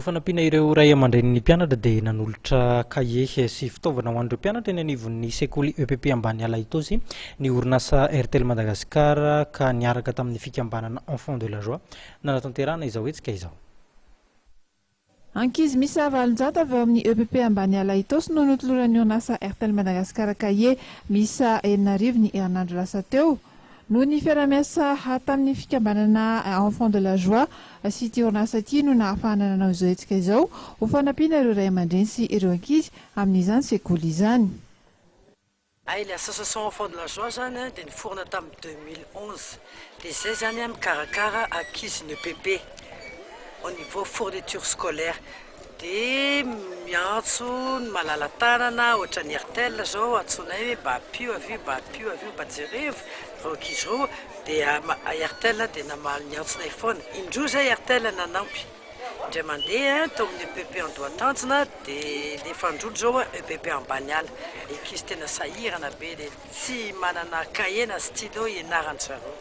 Fanampiana ireo ray aman-dreniny mpianatra dia nanolotra kahie sy fitaovana ho an'ireo mpianatra eny anivon'ny sekoly EPP ambany Alaitosy ny orinasa Airtel Madagascar ka niaraka tamin'ny fikambanana Enfant de la Joie nanatanterahana izao hetsika izao. Ankizy misy valonjato avy amin'ny EPP ambany Alaitosy no notoloran'ny orinasa Airtel Madagascar kahie misa 4 ny herinandro lasa teo. No ny fiara-miasa tamin'ny fikambanana Enfant de la Joie sy ity orinasa ity no nahafahana nanao izao hetsika izao ho fanampiana ireo ray aman-dreny sy ireo ankizy amin'izany sekoly izany. Ilay association Enfant de la Joie zany dia niforona tamin'ny 2011 dia izay zany mikarakara ankizy ny EPP au niveau fourniture scolaire dia miantso ny malala-tanana ohatra ny Airtel zao antsoinay hoe Bapio avy Bajerivo ireo ankizy ireo dia Airtel dia namaly ny antsonay foana indroa zay Airtel nanampy indray mandeha tao amin'ny EPP Andohatanjona dia le fandroly zao EPP Ambaniala ankizy tena sahirana be dia tsy manana kahie na stylo ianarany zareo.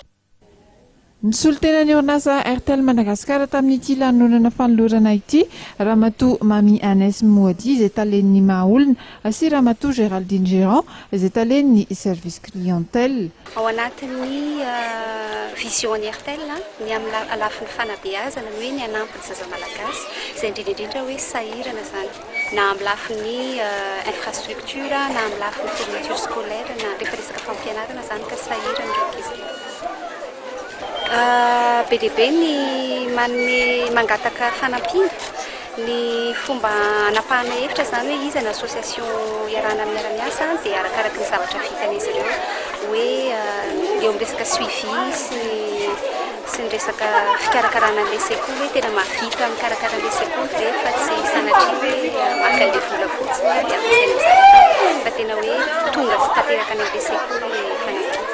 Nisolo tena ny orinasa Airtel Madagascar tamin'ity lanonana fanolorana ity ramatoa Mami Agnès Moady izay talen'ny maha-olona sy ramatoa Géraldine Géran izay talen'ny service clientèle. Ao anatin'ny vision-ny Airtel ny amin'ny alafin'ny fanabeazana ny hoe ny anampy ny zaza malagasy izay indrindra hoe sahirana zany na amin'ny lafin'ny infrastructure na amin'ny lafin'ny fourniture scolaire na rehefa resaka fampianarana zany ka sahirana ireo ankizy. Be dia be ny manome mangataka fanampiana ny fomba anapahana hevitra zany hoe izy ny association iarahana amin'ny miara-miasa dia arakaraka ny zavatra vitan'izy ireo hoe eo amin'ny resaka suivi sy ny resaka fikarakarana an'ilay sekoly hoe tena mahavita mikarakara an'ilay sekoly dia fa tsy sanatria hoe maka an'ilay vola fotsiny dia ampiasaina zavatra fa tena hoe tonga sy tanteraka an'ilay sekoly fanampiana.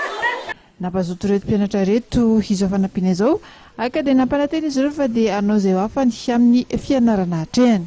Nampazoto reto mpianatra reto izao fanampiana izao aka dia nampanantena izy ireo fa dia hanao izay ho afany amin'ny fianarana hatrehany.